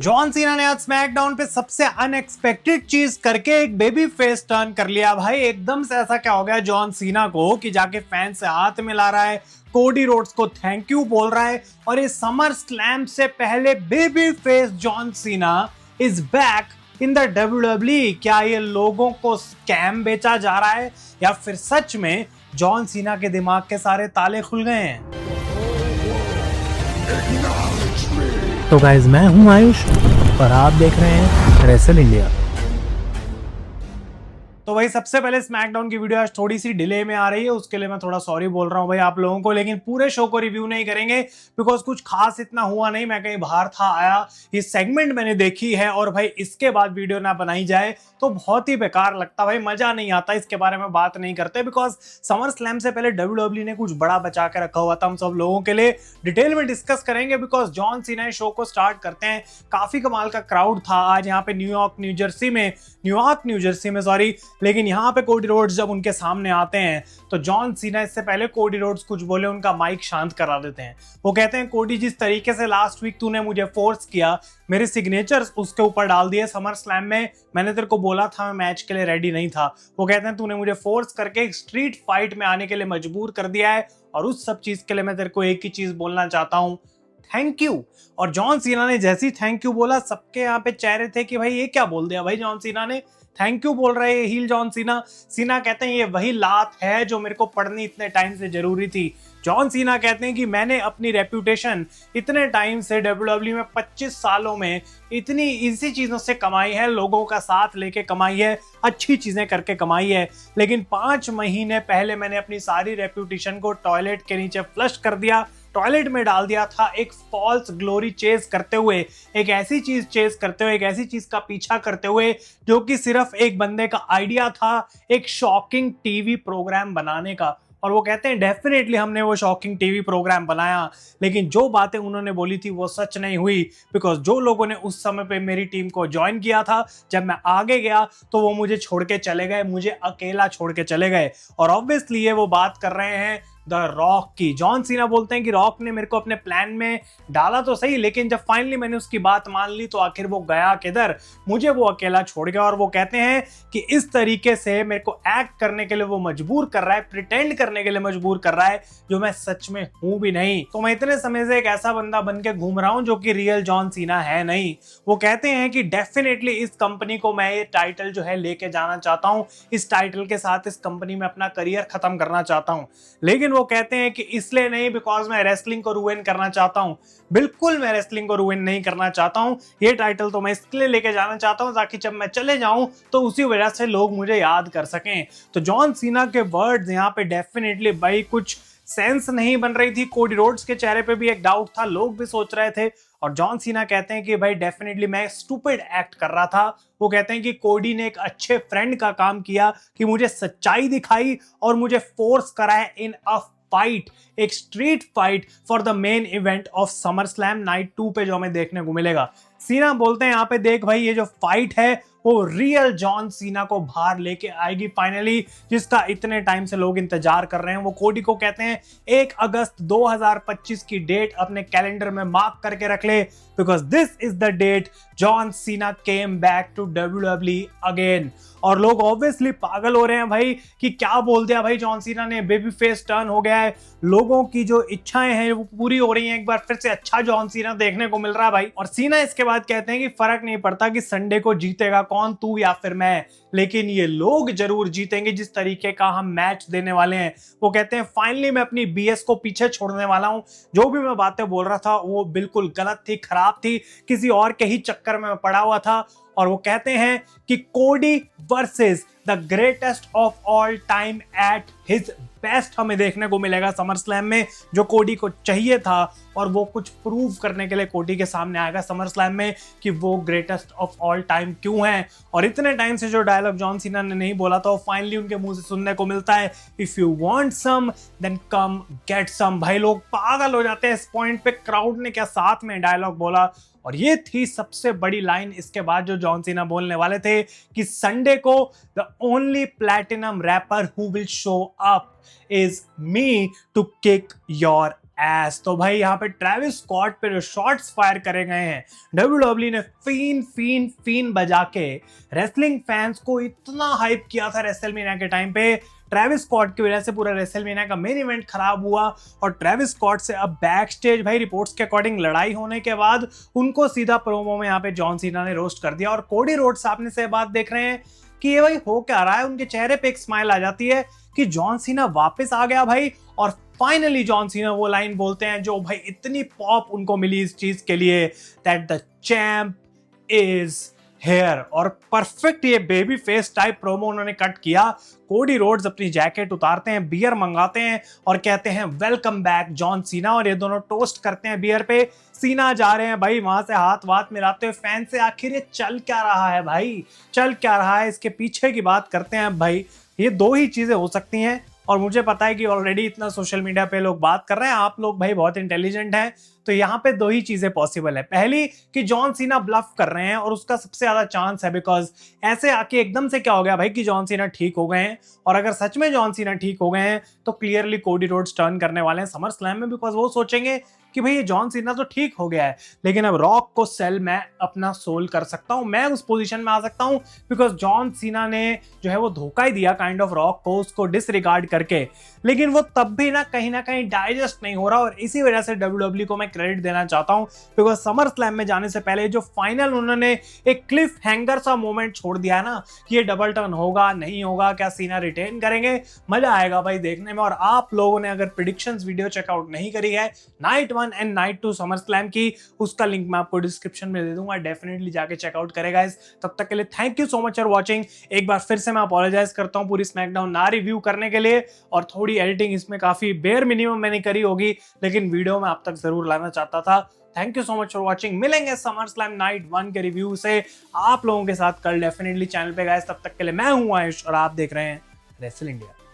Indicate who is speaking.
Speaker 1: John Cena ने आज SmackDown पे सबसे अनएक्सपेक्टेड चीज करके एक बेबी फेस टर्न कर लिया। भाई एकदम से ऐसा क्या हो गया जॉन सीना को कि जाके फैन से हाथ मिला रहा है, कोडी रोड्स को थैंक यू बोल रहा है और इस समर स्लैम से पहले baby face John Cena is back in the WWE। क्या ये लोगों को स्कैम बेचा जा रहा है या फिर सच में जॉन सीना के दिमाग के सारे ताले खुल गए हैं?
Speaker 2: तो गाइज मैं हूं आयुष और आप देख रहे हैं रेसल इंडिया।
Speaker 1: तो भाई सबसे पहले स्मैकडाउन की वीडियो आज थोड़ी सी डिले में आ रही है, उसके लिए मैं थोड़ा सॉरी बोल रहा हूं भाई आप लोगों को। लेकिन पूरे शो को रिव्यू नहीं करेंगे बिकॉज कुछ खास इतना हुआ नहीं, मैं कहीं बाहर था आया, ये सेगमेंट मैंने देखी है और भाई इसके बाद वीडियो ना बनाई जाए तो बहुत ही बेकार लगता, भाई मजा नहीं आता। इसके बारे में बात नहीं करते बिकॉज समर स्लैम से पहले WWE ने कुछ बड़ा बचा के रखा हुआ था हम सब लोगों के लिए। डिटेल में डिस्कस करेंगे बिकॉज जॉन सीना शो को स्टार्ट करते हैं। काफी कमाल का क्राउड था आज यहाँ पे न्यूयॉर्क न्यू जर्सी में सॉरी। लेकिन यहाँ पे कोडी रोड्स जब उनके सामने आते हैं तो जॉन सीना इससे पहले कोडी रोड्स कुछ बोले उनका माइक शांत करा देते हैं। वो कहते हैं कोडी जिस तरीके से लास्ट वीक तूने मुझे फोर्स किया, मेरे सिग्नेचर्स उसके ऊपर डाल दिए समर स्लैम में, मैंने तेरे को बोला था मैं मैच के लिए रेडी नहीं था। वो कहते हैं तूने मुझे फोर्स करके एक स्ट्रीट फाइट में आने के लिए मजबूर कर दिया है और उस सब चीज के लिए मैं तेरे को एक ही चीज बोलना चाहता हूँ, थैंक यू। और जॉन सीना ने जैसी थैंक यू बोला सबके यहाँ पे चेहरे थे कि भाई ये क्या बोल दिया भाई, जॉन सीना ने थैंक यू बोल रहे हैं हील जॉन सीना। सीना कहते हैं ये वही लात है जो मेरे को पढ़नी इतने टाइम से जरूरी थी। जॉन सीना कहते हैं कि मैंने अपनी रेप्यूटेशन इतने टाइम से WWE में 25 सालों में इतनी इजी चीजों से कमाई है, लोगों का साथ लेके कमाई है, अच्छी चीजें करके कमाई है। लेकिन 5 महीने पहले मैंने अपनी सारी रेप्यूटेशन को टॉयलेट के नीचे फ्लश कर दिया, टॉयलेट में डाल दिया था, एक फॉल्स ग्लोरी चेस करते हुए, एक ऐसी चीज चेस करते हुए, एक ऐसी चीज का पीछा करते हुए जो कि सिर्फ एक बंदे का आइडिया था, एक शॉकिंग टीवी प्रोग्राम बनाने का। और वो कहते हैं डेफिनेटली हमने वो शॉकिंग टीवी प्रोग्राम बनाया, लेकिन जो बातें उन्होंने बोली थी वो सच नहीं हुई बिकॉज जो लोगों ने उस समय पे मेरी टीम को ज्वाइन किया था, जब मैं आगे गया तो वो मुझे छोड़ के चले गए, मुझे अकेला छोड़ के चले गए। और ऑब्वियसली ये वो बात कर रहे हैं द रॉक की। जॉन सीना बोलते हैं कि रॉक ने मेरे को अपने प्लान में डाला तो सही, लेकिन जब फाइनली मैंने उसकी बात मान ली तो आखिर वो गया किधर, मुझे वो अकेला छोड़ गया। और वो कहते हैं कि इस तरीके से मेरे को एक्ट करने के लिए वो मजबूर कर रहा है, प्रिटेंड करने के लिए मजबूर कर रहा है जो मैं सच में हूं भी नहीं। तो मैं इतने समय से एक ऐसा बंदा बन के घूम रहा हूं जो कि रियल जॉन सीना है नहीं। वो कहते हैं कि डेफिनेटली इस कंपनी को मैं ये टाइटल जो है लेके जाना चाहता हूं, इस टाइटल के साथ इस कंपनी में अपना करियर खत्म करना चाहता हूं। लेकिन वो कहते हैं कि इसलिए नहीं बिकॉज मैं रेसलिंग को रुइन करना चाहता हूं। बिल्कुल मैं रेसलिंग को रुइन नहीं करना चाहता हूं, ये टाइटल तो मैं इसलिए लेके जाना चाहता हूं ताकि जब मैं चले जाऊं तो उसी वजह से लोग मुझे याद कर सकें। तो जॉन सीना के वर्ड्स यहाँ पे डेफिनेटली भाई कुछ सेंस नहीं बन रही थी। कोडी रोड्स के चेहरे पे भी एक डाउट था, लोग भी सोच रहे थे। और जॉन सीना कहते हैं कि भाई डेफिनेटली मैं स्टूपिड एक्ट कर रहा था। वो कहते हैं कि कोडी ने एक अच्छे फ्रेंड का काम किया कि मुझे सच्चाई दिखाई और मुझे फोर्स कराया इन अ फाइट, एक street fight for the main event of summer slam night 2 पे जो हमें देखने को मिलेगा। सीना बोलते हैं यहाँ पे देख भाई ये जो फाइट है वो रियल जॉन सीना को बाहर लेके आएगी फाइनली, जिसका इतने टाइम से लोग इंतजार कर रहे हैं। वो कोडी को कहते हैं 1 अगस्त 2025 की डेट अपने कैलेंडर में मार्क करके रख ले because this is the date John Cena came back to WWE again. और लोग ऑब्वियसली पागल हो रहे हैं भाई कि क्या बोल दिया भाई जॉन सीना ने, बेबी फेस टर्न हो गया है, लोगों की जो इच्छाएं हैं वो पूरी हो रही हैं, एक बार फिर से अच्छा जॉन सीना देखने को मिल रहा है भाई। और सीना इसके बाद कहते हैं कि फर्क नहीं पड़ता कि संडे को जीतेगा कौन, तू या फिर मैं, लेकिन ये लोग जरूर जीतेंगे जिस तरीके का हम मैच देने वाले हैं। वो कहते हैं फाइनली मैं अपनी BS को पीछे छोड़ने वाला हूं, जो भी मैं बातें बोल रहा था वो बिल्कुल गलत थी, खराब थी, किसी और के ही चक्कर में मैं पड़ा हुआ था। और वो कहते हैं कि कोडी versus the greatest of all time at his best हमें देखने को मिलेगा समर स्लैम में, जो कोडी को चाहिए था। और वो कुछ प्रूव करने के लिए कोडी के सामने आएगा समर स्लैम में कि वो ग्रेटेस्ट ऑफ ऑल टाइम क्यों है। और इतने टाइम से जो डायलॉग जॉन सीना ने नहीं बोला था वो फाइनली उनके मुंह से सुनने को मिलता है, if you want some then come get some. भाई लोग पागल हो जाते हैं इस पॉइंट पे, क्राउड ने क्या साथ में डायलॉग बोला। और ये थी सबसे बड़ी लाइन इसके बाद जो जॉन सीना बोलने वाले थे कि संडे को the only platinum rapper who will show up is me to kick your ass. तो भाई यहाँ पे ट्रेविस स्कॉट पे जो शॉट्स फायर करे गए हैं, डब्ल्यूडब्ल्यू ने फीन फीन फीन बजा के रेसलिंग फैंस को इतना हाइप किया था रेसलमेनिया के टाइम पे। ट्रेविस स्कॉट की वजह से पूरा रेसलमेनिया का मेन इवेंट खराब हुआ और ट्रेविस स्कॉट से अब बैक स्टेज भाई रिपोर्ट्स के अकॉर्डिंग लड़ाई होने के बाद उनको सीधा प्रोमो में यहाँ पे जॉन सीना ने रोस्ट कर दिया। और कोडी रोड्स सामने से बात देख रहे हैं कि ये भाई हो क्या रहा है, उनके चेहरे पे एक स्माइल आ जाती है कि जॉन सीना वापस आ गया भाई। और फाइनली जॉन सीना वो लाइन बोलते हैं जो भाई इतनी पॉप उनको मिली इस चीज के लिए, that the champ is here. और परफेक्ट ये बेबी फेस टाइप प्रोमो उन्होंने कट किया। कोडी रोड्स अपनी जैकेट उतारते हैं, बियर मंगाते हैं और कहते हैं वेलकम बैक जॉन सीना, और ये दोनों टोस्ट करते हैं बियर पे। सीना जा रहे हैं भाई वहां से हाथ वाथ मिलाते हुए फैन से, आखिर ये चल क्या रहा है भाई, चल क्या रहा है, इसके पीछे की बात करते हैं भाई। ये दो ही चीजें हो सकती हैं और मुझे पता है कि ऑलरेडी इतना सोशल मीडिया पे लोग बात कर रहे हैं, आप लोग भाई बहुत इंटेलिजेंट हैं, तो यहाँ पे दो ही चीजें पॉसिबल है। पहली कि जॉन सीना ब्लफ कर रहे हैं और उसका सबसे ज्यादा चांस है, बिकॉज ऐसे आके एकदम से क्या हो गया भाई कि जॉन सीना ठीक हो गए हैं, और अगर सच में जॉन सीना ठीक हो गए हैं तो क्लियरली कोडी रोड्स टर्न करने वाले हैं समर स्लैम में, बिकॉज वो सोचेंगे कि भाई ये जॉन सीना तो ठीक हो गया है, लेकिन अब रॉक को सेल मैं अपना सोल कर सकता हूं, मैं उस पोजीशन में आ सकता हूं, बिकॉज जॉन सीना ने जो है वो धोखा ही दिया काइंड ऑफ रॉक को, उसको डिसरिगार्ड करके। लेकिन वो तब भी ना कहीं डाइजेस्ट नहीं हो रहा, और इसी वजह से डब्ल्यूडब्ल्यू को मैं क्रेडिट देना चाहता हूं, बिकॉज समर स्लैम में जाने से पहले जो फाइनल उन्होंने एक क्लिफ हैंगर सा मोमेंट छोड़ दिया है ना कि ये डबल टर्न होगा नहीं होगा, क्या सीना रिटेन करेंगे, मजा आएगा भाई देखने में। और आप लोगों ने अगर प्रेडिक्शंस वीडियो चेकआउट नहीं करी है night 1 and night 2 summer slam की, उसका लिंक मैं आपको डिस्क्रिप्शन में दे दूंगा, डेफिनेटली जाके चेकआउट करेगा गाइस। तब तक के लिए thank you so much for watching. एक बार फिर से मैं अपोलोजाइज करता हूं पूरी स्मैकडाउन ना रिव्यू करने के लिए, और थोड़ी एडिटिंग इसमें काफी बेयर मिनिमम मैंने करी होगी, लेकिन वीडियो में आप तक जरूर लाना चाहता था। Thank you so much for watching. मिलेंगे समर स्लैम नाइट 1 के रिव्यू से आप लोगों के साथ कल डेफिनेटली चैनल पे गाइस। तब तक के लिए मैं हूं आयुष और आप देख रहे हैं रेसल इंडिया।